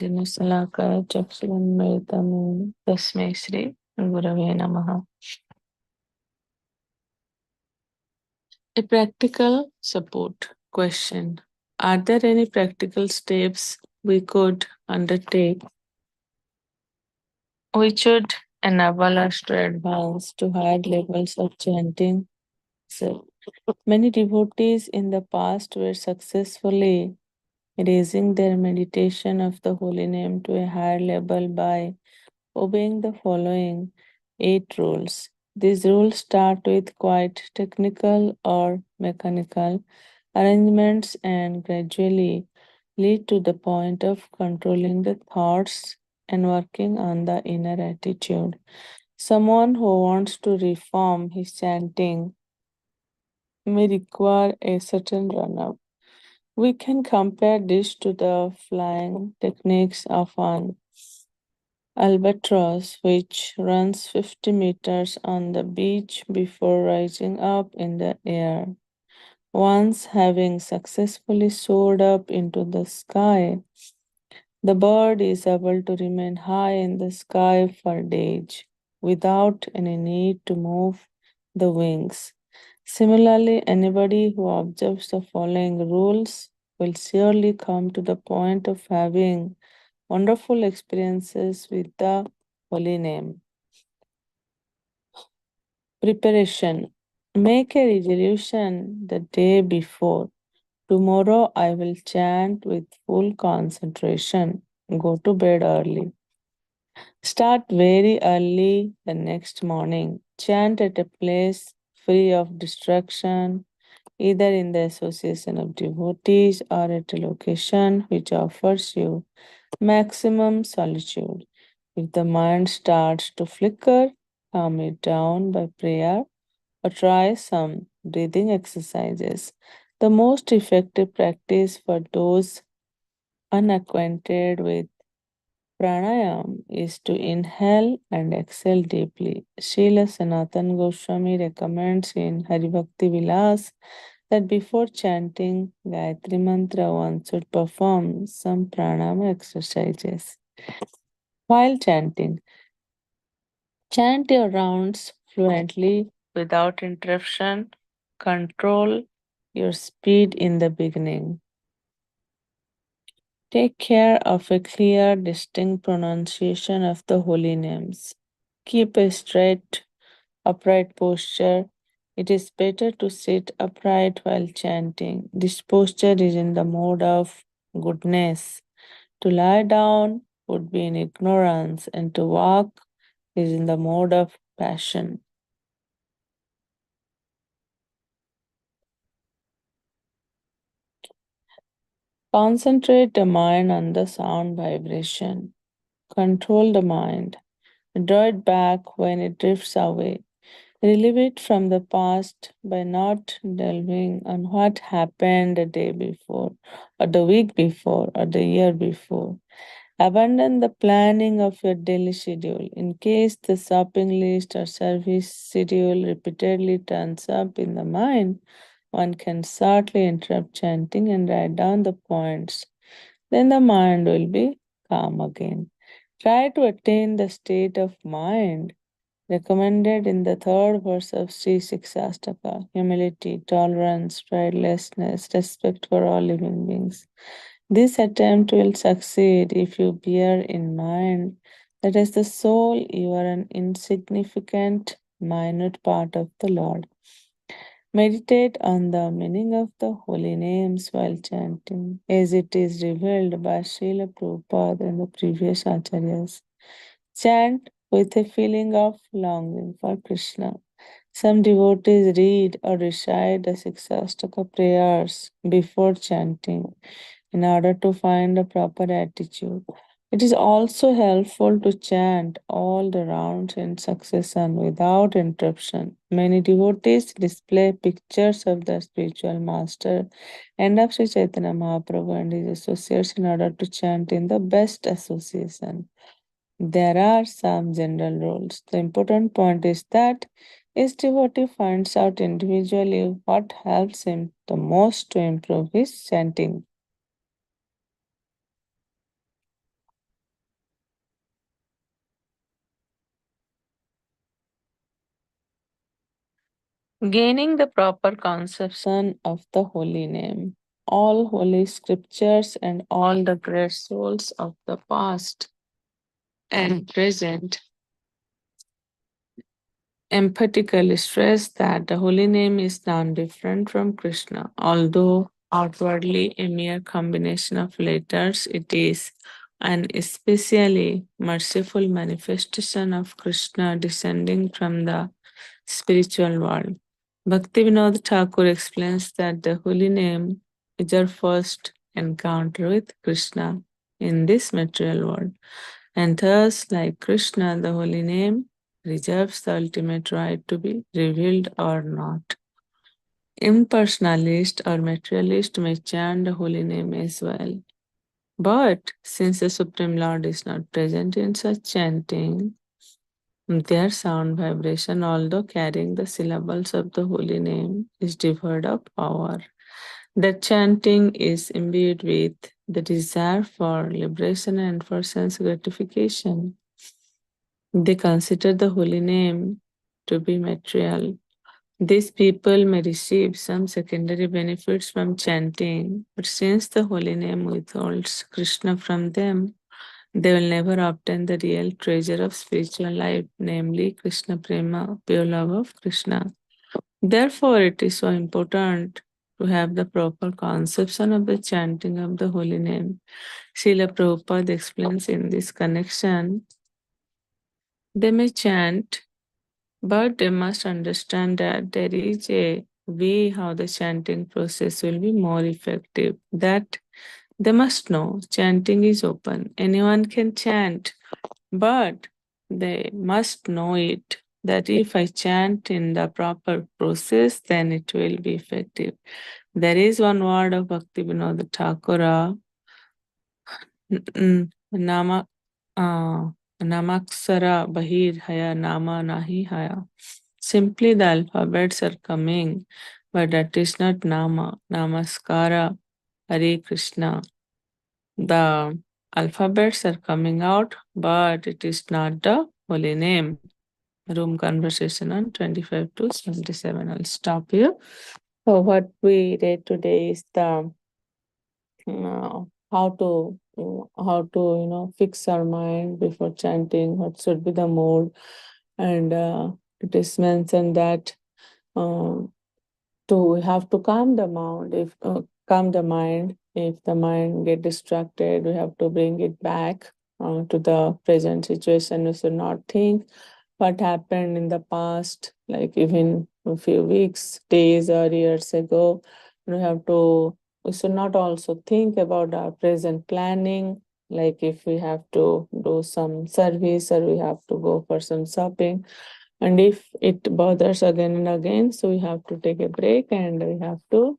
दिनशलाकया चक्षुरुन्मिलितं तस्मै श्री गुरवे नमः. A practical support question. Are there any practical steps we could undertake which would enable us to advance to higher levels of chanting? So, many devotees in the past were successfully raising their meditation of the holy name to a higher level by obeying the following 8 rules. These rules start with quite technical or mechanical arrangements and gradually lead to the point of controlling the thoughts and working on the inner attitude. Someone who wants to reform his chanting may require a certain run up. We can compare this to the flying techniques of an albatross, which runs 50 meters on the beach before rising up in the air. Once having successfully soared up into the sky, the bird is able to remain high in the sky for days without any need to move the wings. Similarly, anybody who observes the following rules will surely come to the point of having wonderful experiences with the holy name. Preparation. Make a resolution the day before. Tomorrow I will chant with full concentration. Go to bed early. Start very early the next morning. Chant at a place free of distraction, either in the association of devotees or at a location which offers you maximum solitude. If the mind starts to flicker, calm it down by prayer or try some breathing exercises. The most effective practice for those unacquainted with pranayam is to inhale and exhale deeply. Srila Sanatan Goswami recommends in Haribhakti Vilas that before chanting Gayatri Mantra, one should perform some pranayama exercises. While chanting, chant your rounds fluently without interruption. Control your speed in the beginning. Take care of a clear, distinct pronunciation of the holy names. Keep a straight, upright posture. It is better to sit upright while chanting. This posture is in the mode of goodness. To lie down would be in ignorance, and to walk is in the mode of passion. Concentrate the mind on the sound vibration. Control the mind. Draw it back when it drifts away. Relieve it from the past by not delving on what happened the day before, or the week before, or the year before. Abandon the planning of your daily schedule. In case the shopping list or service schedule repeatedly turns up in the mind, one can shortly interrupt chanting and write down the points. Then the mind will be calm again. Try to attain the state of mind recommended in the third verse of Sri Siksastaka: humility, tolerance, pridelessness, respect for all living beings. This attempt will succeed if you bear in mind that as the soul you are an insignificant, minute part of the Lord. Meditate on the meaning of the holy names while chanting, as it is revealed by Srila Prabhupada and the previous acharyas. Chant with a feeling of longing for Krishna. Some devotees read or recite the Siksastaka prayers before chanting in order to find a proper attitude. It is also helpful to chant all the rounds in succession without interruption. Many devotees display pictures of the spiritual master and of Sri Chaitanya Mahaprabhu and his associates in order to chant in the best association. There are some general rules. The important point is that each devotee finds out individually what helps him the most to improve his chanting. Gaining the proper conception of the holy name. All holy scriptures and all the great souls of the past and present emphatically stress that the holy name is none different from Krishna. Although outwardly a mere combination of letters, it is an especially merciful manifestation of Krishna descending from the spiritual world. Bhaktivinoda Thakur explains that the holy name is our first encounter with Krishna in this material world, and thus, like Krishna, the holy name reserves the ultimate right to be revealed or not. Impersonalist or materialist may chant the holy name as well. But since the Supreme Lord is not present in such chanting, their sound vibration, although carrying the syllables of the holy name, is devoid of power. The chanting is imbued with the desire for liberation and for sense gratification. They consider the holy name to be material. These people may receive some secondary benefits from chanting, but since the holy name withholds Krishna from them, they will never obtain the real treasure of spiritual life, namely Krishna Prema, pure love of Krishna. Therefore, it is so important to have the proper conception of the chanting of the holy name. Srila Prabhupada explains in this connection, they may chant, but they must understand that there is a way how the chanting process will be more effective. That they must know chanting is open. Anyone can chant, but they must know it that if I chant in the proper process, then it will be effective. There is one word of Bhaktivinoda Thakura, Nama, Namaksara Bahir Haya Nama Nahi Haya. Simply the alphabets are coming, but that is not Nama. Namaskara, Hare Krishna. The alphabets are coming out, but it is not the holy name. Room conversation on 25 to 77. I'll stop here. So what we read today is the how to fix our mind before chanting. What should be the mood, and it is mentioned that um, to we have to calm the mind. If the mind get distracted, we have to bring it back to the present situation. We should not think what happened in the past, like even a few weeks, days, or years ago. We should not also think about our present planning, like if we have to do some service or we have to go for some shopping. And if it bothers again and again, so we have to take a break and we have to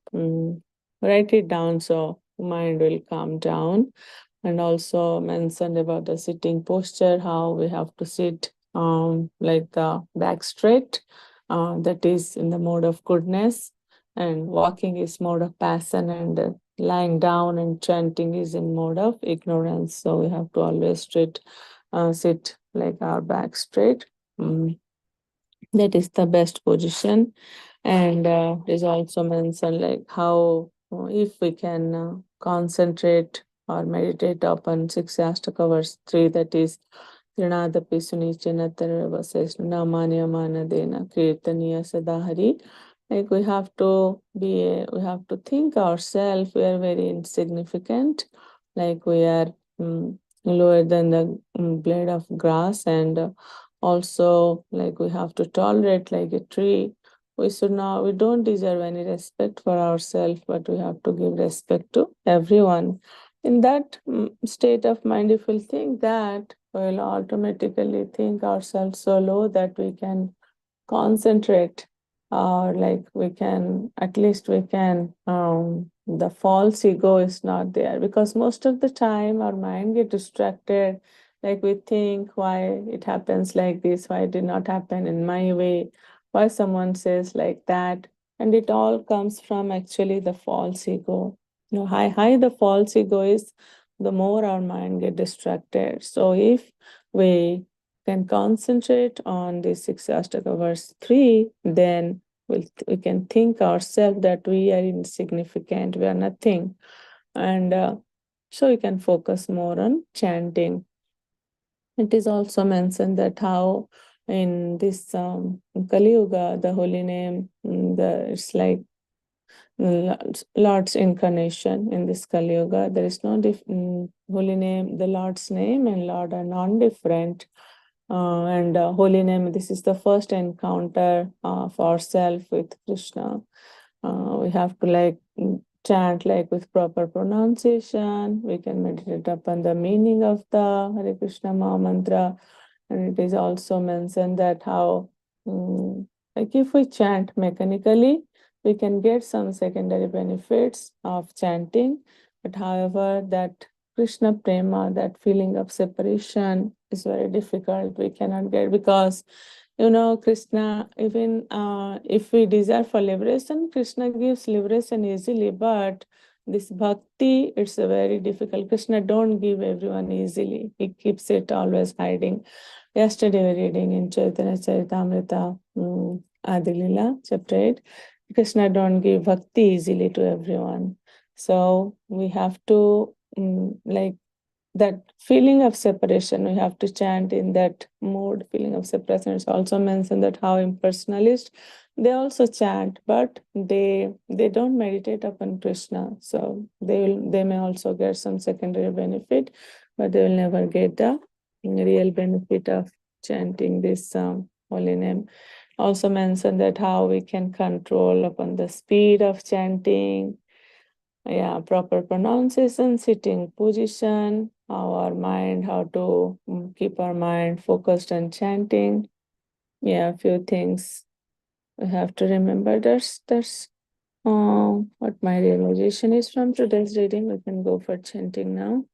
write it down so mind will calm down. And also mentioned about the sitting posture, how we have to sit like the back straight, that is in the mode of goodness, and walking is mode of passion, and lying down and chanting is in mode of ignorance. So we have to always sit like our back straight. Mm, that is the best position. And there's also mentioned like how if we can concentrate or meditate upon six astaka verse 3, that is Trinadapi Sunichinatara says Namanya Manadena Kirtaniya Sadahari. Like we have to think ourselves we are very insignificant, like we are lower than the blade of grass, and also like we have to tolerate like a tree. We don't deserve any respect for ourselves, but we have to give respect to everyone. In that state of mind, if we'll think that, we'll automatically think ourselves so low that we can concentrate, or like we can at least we can the false ego is not there, because most of the time our mind get distracted, like we think why it happens like this, why it did not happen in my way, why someone says like that. And it all comes from actually the false ego. High the false ego is, the more our mind get distracted. So if we can concentrate on the six astaka verse 3, then we can think ourselves that we are insignificant, we are nothing. And so we can focus more on chanting. It is also mentioned that how in this Kali Yuga, the holy name, it's like Lord's incarnation in this Kali Yuga. There is no holy name, the Lord's name and Lord are non-different. And holy name, this is the first encounter of ourself with Krishna. We have to chant like with proper pronunciation. We can meditate upon the meaning of the Hare Krishna Maha Mantra. And it is also mentioned that how, like if we chant mechanically, we can get some secondary benefits of chanting. But however, that Krishna prema, that feeling of separation is very difficult. We cannot get because, Krishna, even if we desire for liberation, Krishna gives liberation easily. But this bhakti, it's a very difficult. Krishna don't give everyone easily. He keeps it always hiding. Yesterday we reading in Chaitanya Charitamrita, Adilila, chapter 8. Krishna don't give bhakti easily to everyone. So we have to like that feeling of separation, we have to chant in that mode, feeling of separation. It's also mentioned that how impersonalists, they also chant, but they don't meditate upon Krishna. So they may also get some secondary benefit, but they will never get the real benefit of chanting this holy name. Also mentioned that how we can control upon the speed of chanting, yeah, proper pronunciation, sitting position, our mind, how to keep our mind focused on chanting. Yeah, a few things we have to remember. That's what my realization is from today's reading. We can go for chanting now.